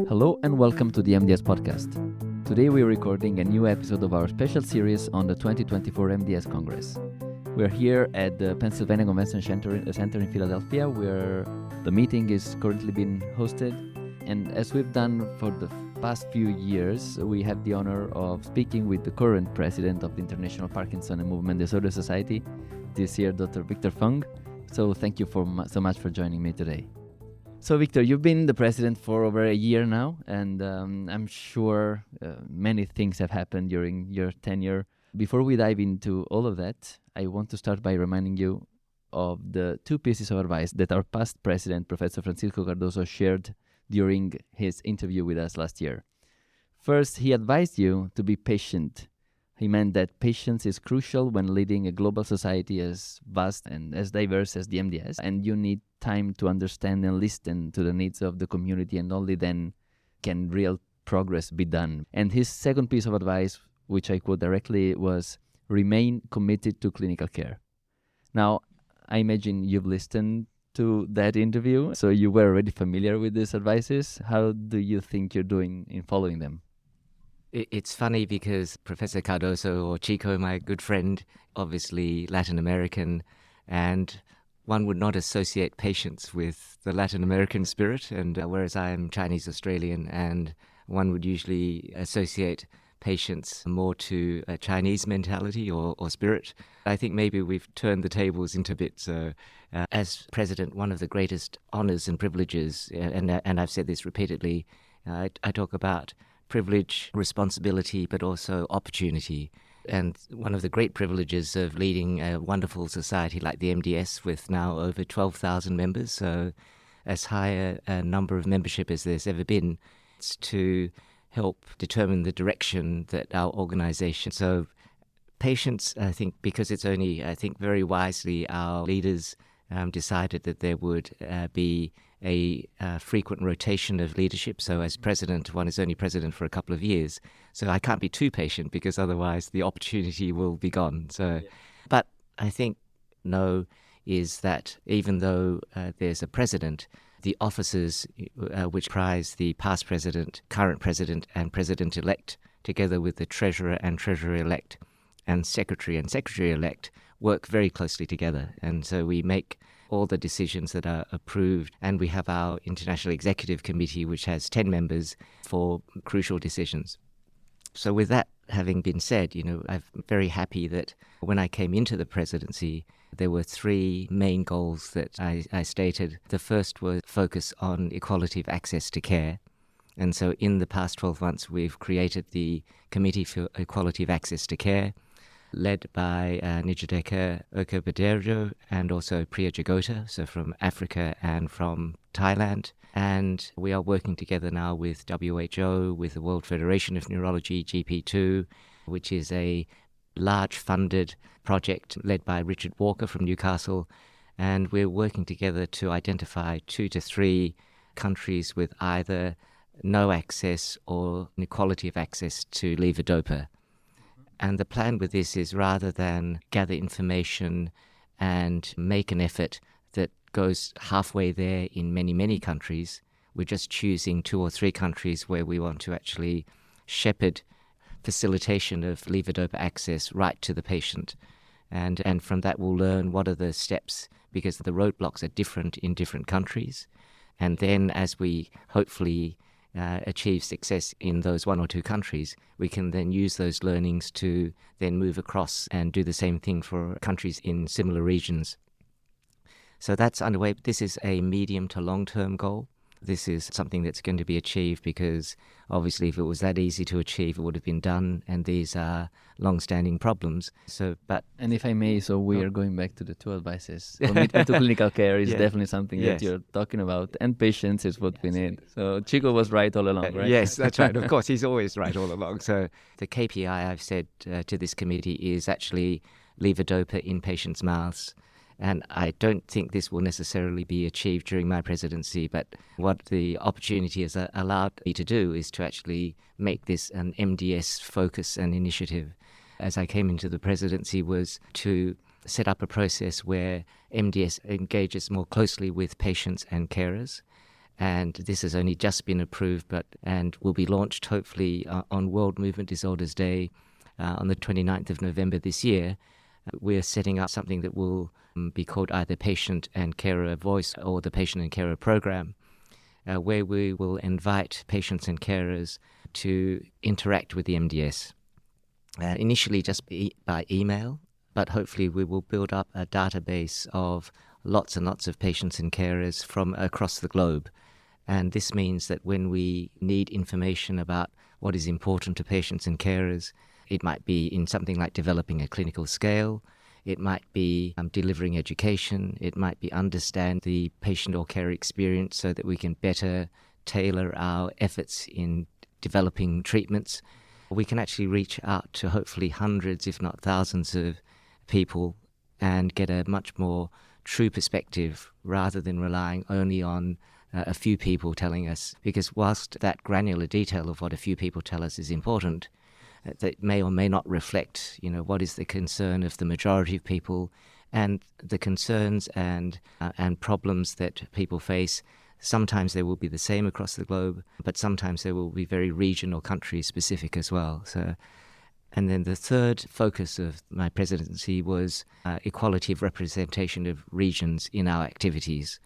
Hello and welcome to the MDS podcast. Today we're recording a new episode of our special series on the 2024 MDS Congress. We're here at the Pennsylvania Convention Center in Philadelphia, where the meeting is currently being hosted. And as we've done for the past few years, we have the honor of speaking with the current president of the International Parkinson and Movement Disorder Society, this year, Dr. Victor Fung. So thank you so much for joining me today. So Victor, you've been the president for over a year now, and I'm sure many things have happened during your tenure. Before we dive into all of that, I want to start by reminding you of the two pieces of advice that our past president, Professor Francisco Cardoso, shared during his interview with us last year. First, he advised you to be patient. He meant that patience is crucial when leading a global society as vast and as diverse as the MDS, and you need time to understand and listen to the needs of the community, and only then can real progress be done. And his second piece of advice, which I quote directly, was remain committed to clinical care. Now, I imagine you've listened to that interview, so you were already familiar with these advices. How do you think you're doing in following them? It's funny because Professor Cardoso, or Chico, my good friend, obviously Latin American, and one would not associate patience with the Latin American spirit, and whereas I am Chinese Australian, and one would usually associate patience more to a Chinese mentality or spirit. I think maybe we've turned the tables into bits. So as president, one of the greatest honors and privileges, and I've said this repeatedly, I talk about privilege, responsibility, but also opportunity. And one of the great privileges of leading a wonderful society like the MDS with now over 12,000 members, so as high a number of membership as there's ever been, it's to help determine the direction that our organization. So patience, I think, because it's only, I think very wisely, our leaders decided that there would be a frequent rotation of leadership. So as president, one is only president for a couple of years. So I can't be too patient because otherwise the opportunity will be gone. So, but I think is that even though there's a president, the officers which comprise the past president, current president, and president-elect, together with the treasurer and treasurer-elect, and secretary-elect, work very closely together. And so we make all the decisions that are approved, and we have our International Executive Committee, which has 10 members for crucial decisions. So with that having been said, I'm very happy that when I came into the presidency, there were three main goals that I stated. The first was focus on equality of access to care. And so in the past 12 months, we've created the Committee for Equality of Access to Care, led by Nijadeka Okobadejo and also Priya Jagota, so from Africa and from Thailand. And we are working together now with WHO, with the World Federation of Neurology, GP2, which is a large funded project led by Richard Walker from Newcastle. And we're working together to identify 2 to 3 countries with either no access or inequality of access to levodopa. And the plan with this is, rather than gather information and make an effort that goes halfway there in many, many countries, we're just choosing 2 or 3 countries where we want to actually shepherd facilitation of levodopa access right to the patient. And from that we'll learn what are the steps, because the roadblocks are different in different countries. And then as we hopefully achieve success in those 1 or 2 countries, we can then use those learnings to then move across and do the same thing for countries in similar regions. So that's underway. This is a medium to long-term goal. This is something that's going to be achieved because obviously if it was that easy to achieve, it would have been done, and these are long-standing problems. And if I may, so we are going back to the 2 advices. Commitment to clinical care is definitely something that you're talking about, and patience is what we need. So Chico was right all along, right? Yes, that's right. Of course, he's always right all along. So the KPI I've said to this committee is actually levodopa in patients' mouths. And I don't think this will necessarily be achieved during my presidency, but what the opportunity has allowed me to do is to actually make this an MDS focus and initiative. As I came into the presidency, was to set up a process where MDS engages more closely with patients and carers. And this has only just been approved and will be launched hopefully on World Movement Disorders Day on the 29th of November this year. We're setting up something that will be called either Patient and Carer Voice or the Patient and Carer Program, where we will invite patients and carers to interact with the MDS, initially just by email, but hopefully we will build up a database of lots and lots of patients and carers from across the globe. And this means that when we need information about what is important to patients and carers, it might be in something like developing a clinical scale, it might be delivering education, it might be understand the patient or carer experience so that we can better tailor our efforts in developing treatments. We can actually reach out to hopefully hundreds, if not thousands of people and get a much more true perspective rather than relying only on a few people telling us. Because whilst that granular detail of what a few people tell us is important, that may or may not reflect, what is the concern of the majority of people, and the concerns and problems that people face. Sometimes they will be the same across the globe, but sometimes they will be very region or country specific as well. And then the third focus of my presidency was equality of representation of regions in our activities.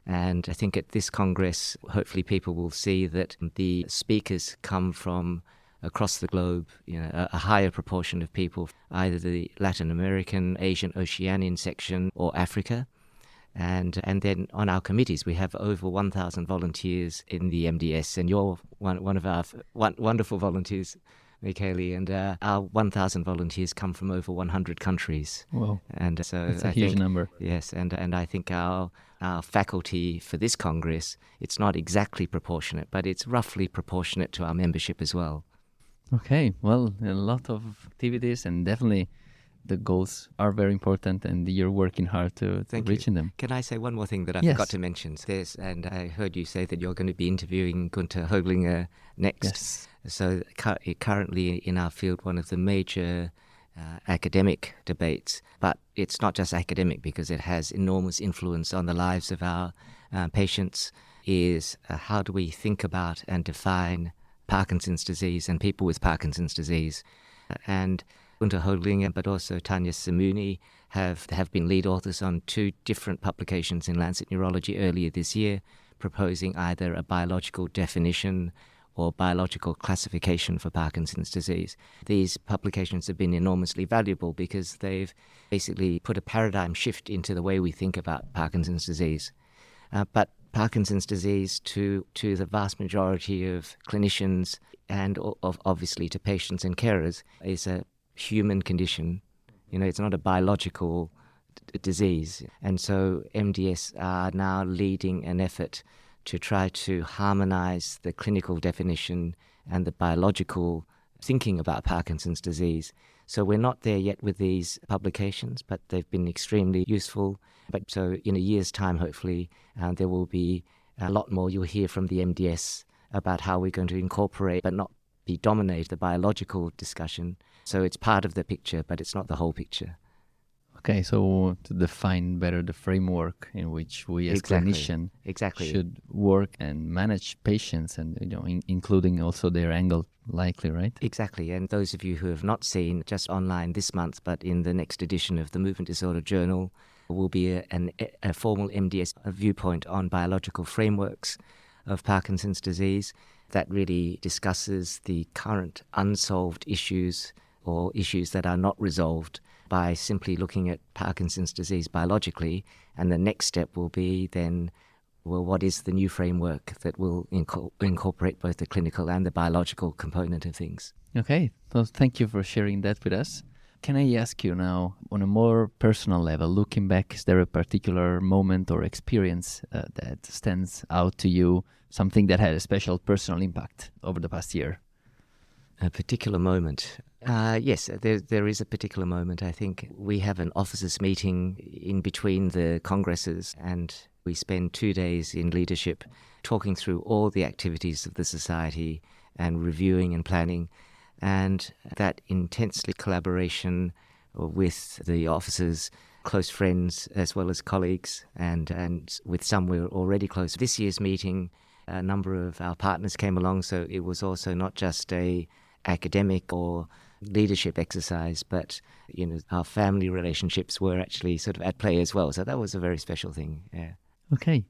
And I think at this Congress, hopefully people will see that the speakers come from across the globe, a higher proportion of people, either the Latin American, Asian, Oceanian section or Africa. And then on our committees, we have over 1,000 volunteers in the MDS, and you're one of our wonderful volunteers, Michele, and our 1,000 volunteers come from over 100 countries. Wow, and so that's a huge number. Yes, and I think our faculty for this Congress, it's not exactly proportionate, but it's roughly proportionate to our membership as well. Okay, well, a lot of activities, and definitely the goals are very important, and you're working hard to reaching them. Can I say one more thing that I Yes. forgot to mention? And I heard you say that you're going to be interviewing Gunther Höglinger next. Yes. So currently in our field, one of the major academic debates, but it's not just academic because it has enormous influence on the lives of our patients, is how do we think about and define Parkinson's disease and people with Parkinson's disease. And Gunther Höglinger, but also Tanya Samuni have been lead authors on 2 different publications in Lancet Neurology earlier this year, proposing either a biological definition or biological classification for Parkinson's disease. These publications have been enormously valuable because they've basically put a paradigm shift into the way we think about Parkinson's disease. But Parkinson's disease, to the vast majority of clinicians and obviously to patients and carers, is a human condition. It's not a biological disease. And so MDS are now leading an effort to try to harmonize the clinical definition and the biological thinking about Parkinson's disease. So we're not there yet with these publications, but they've been extremely useful. But so in a year's time, hopefully, there will be a lot more you'll hear from the MDS about how we're going to incorporate, but not dominate the biological discussion. So it's part of the picture, but it's not the whole picture. Okay, so to define better the framework in which we as clinicians should work and manage patients, and including also their angle, likely, right? Exactly, and those of you who have not seen, just online this month, but in the next edition of the Movement Disorder Journal, will be a formal MDS viewpoint on biological frameworks of Parkinson's disease that really discusses the current unsolved issues or issues that are not resolved by simply looking at Parkinson's disease biologically. And the next step will be then, well, what is the new framework that will incorporate both the clinical and the biological component of things? Okay, so thank you for sharing that with us. Can I ask you now, on a more personal level, looking back, is there a particular moment or experience that stands out to you, something that had a special personal impact over the past year? A particular moment? Yes, there is a particular moment. I think we have an officers' meeting in between the congresses, and we spend 2 days in leadership talking through all the activities of the society and reviewing and planning. And that intensely collaboration with the officers, close friends, as well as colleagues, and with some we're already close. This year's meeting, a number of our partners came along, so it was also not just a academic or leadership exercise, but our family relationships were actually sort of at play as well. So that was a very special thing. Yeah. Okay.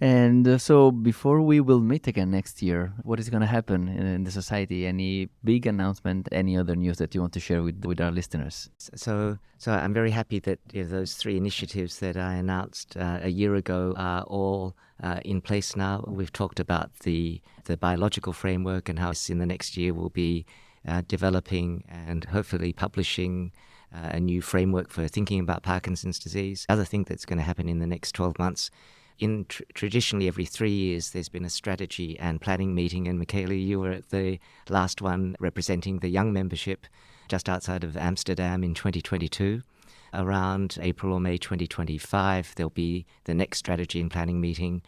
And so before we will meet again next year, what is going to happen in the society? Any big announcement, any other news that you want to share with our listeners? So I'm very happy that those 3 initiatives that I announced a year ago are all in place now. We've talked about the biological framework and how in the next year we'll be developing and hopefully publishing a new framework for thinking about Parkinson's disease. Other thing that's going to happen in the next 12 months, traditionally every 3 years there's been a strategy and planning meeting, and Michele, you were at the last one representing the young membership just outside of Amsterdam in 2022. Around April or May 2025 there'll be the next strategy and planning meeting,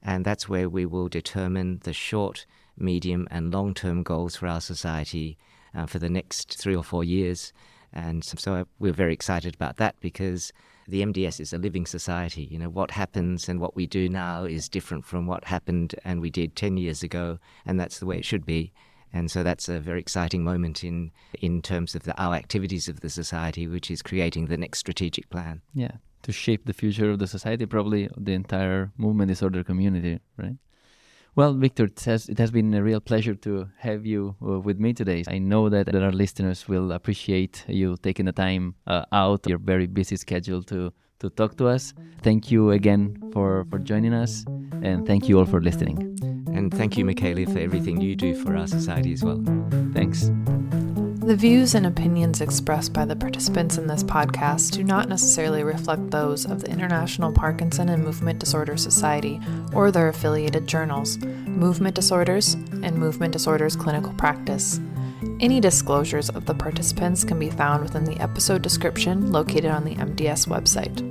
and that's where we will determine the short, medium and long-term goals for our society for the next 3 or 4 years. And so we're very excited about that, because the MDS is a living society. What happens and what we do now is different from what happened and we did 10 years ago, and that's the way it should be. And so that's a very exciting moment in terms of our activities of the society, which is creating the next strategic plan. Yeah, to shape the future of the society, probably the entire movement disorder community, right? Well, Victor, it has been a real pleasure to have you with me today. I know that our listeners will appreciate you taking the time out your very busy schedule to talk to us. Thank you again for joining us, and thank you all for listening. And thank you, Michele, for everything you do for our society as well. Thanks. The views and opinions expressed by the participants in this podcast do not necessarily reflect those of the International Parkinson and Movement Disorder Society or their affiliated journals, Movement Disorders and Movement Disorders Clinical Practice. Any disclosures of the participants can be found within the episode description located on the MDS website.